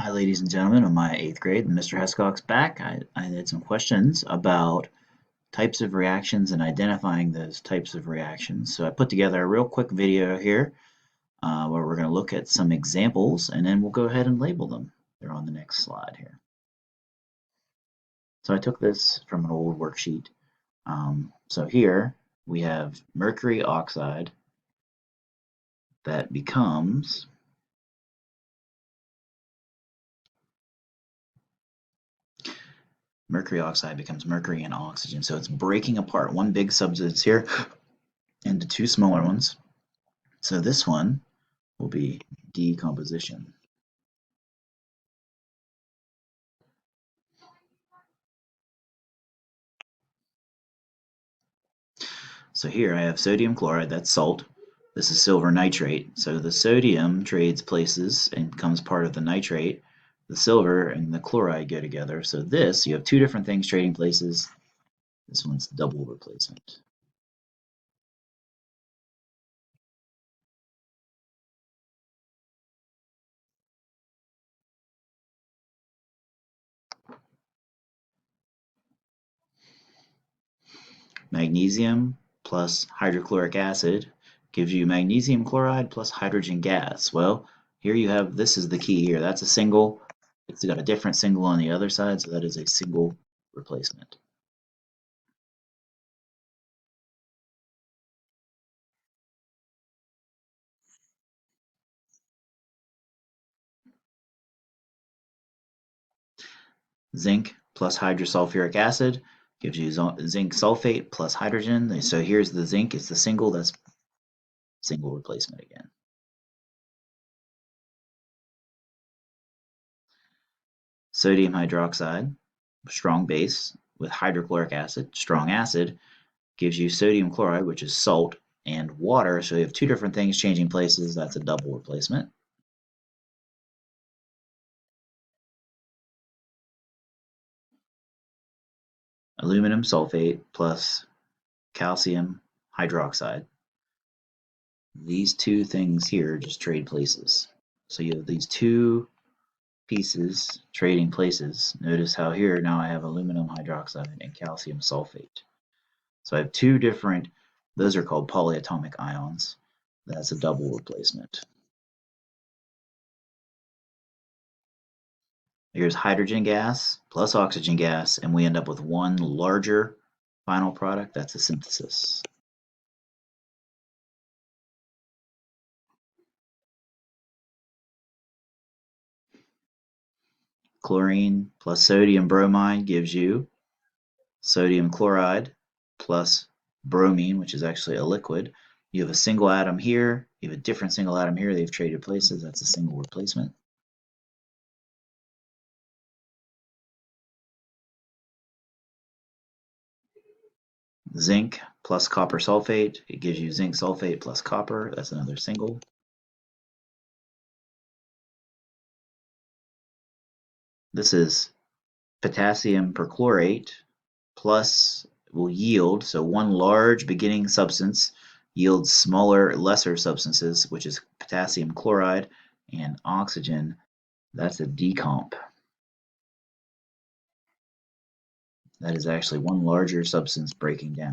Hi, ladies and gentlemen, of my 8th grade. Mr. Hescock's back. I had some questions about types of reactions and identifying those types of reactions. So I put together a real quick video here where we're going to look at some examples and then we'll go ahead and label them. They're on the next slide here. So I took this from an old worksheet. So here we have mercury oxide that becomes mercury oxide becomes mercury and oxygen. So it's breaking apart one big substance here into two smaller ones. So this one will be decomposition. So here I have sodium chloride, that's salt. This is silver nitrate. So the sodium trades places and becomes part of the nitrate. The silver and the chloride go together. So this, you have two different things trading places. This one's double replacement. Magnesium plus hydrochloric acid gives you magnesium chloride plus hydrogen gas. Well, here you have, this is the key here. That's a single. It's got a different single on the other side, so that is a single replacement. Zinc plus hydrosulfuric acid gives you zinc sulfate plus hydrogen. So here's the zinc, it's the single, that's single replacement again. Sodium hydroxide, strong base, with hydrochloric acid, strong acid, gives you sodium chloride, which is salt, and water. So you have two different things changing places, that's a double replacement. Aluminum sulfate plus calcium hydroxide. These two things here just trade places. So you have these two pieces trading places. Notice how here now I have aluminum hydroxide and calcium sulfate. So I have two different, those are called polyatomic ions. That's a double replacement. Here's hydrogen gas plus oxygen gas, and we end up with one larger final product. That's a synthesis. Chlorine plus sodium bromide gives you sodium chloride plus bromine, which is actually a liquid. You have a single atom here, you have a different single atom here, they've traded places, that's a single replacement. Zinc plus copper sulfate, it gives you zinc sulfate plus copper, that's another single. This is potassium perchlorate plus will yield, so one large beginning substance yields smaller, lesser substances, which is potassium chloride and oxygen. That's a decomp. That is actually one larger substance breaking down.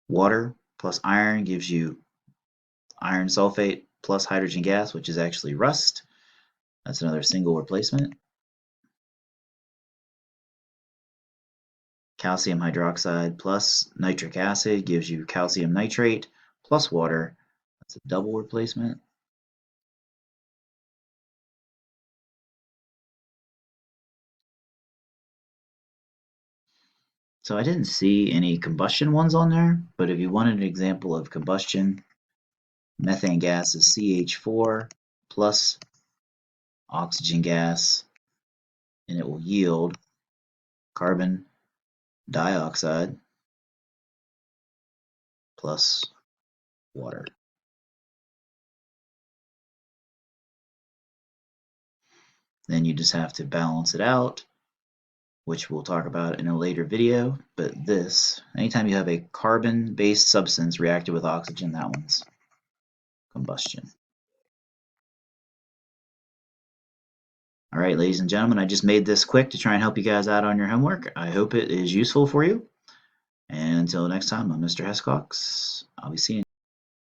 Water plus iron gives you iron sulfate plus hydrogen gas, which is actually rust. That's another single replacement. Calcium hydroxide plus nitric acid gives you calcium nitrate plus water. That's a double replacement. So I didn't see any combustion ones on there, but if you wanted an example of combustion, methane gas is CH4 plus oxygen gas, and it will yield carbon dioxide plus water. Then you just have to balance it out. which we'll talk about in a later video, but this, anytime you have a carbon-based substance reacted with oxygen, that one's combustion. All right, ladies and gentlemen, I just made this quick to try and help you guys out on your homework. I hope it is useful for you. And until next time, I'm Mr. Hescox. I'll be seeing you.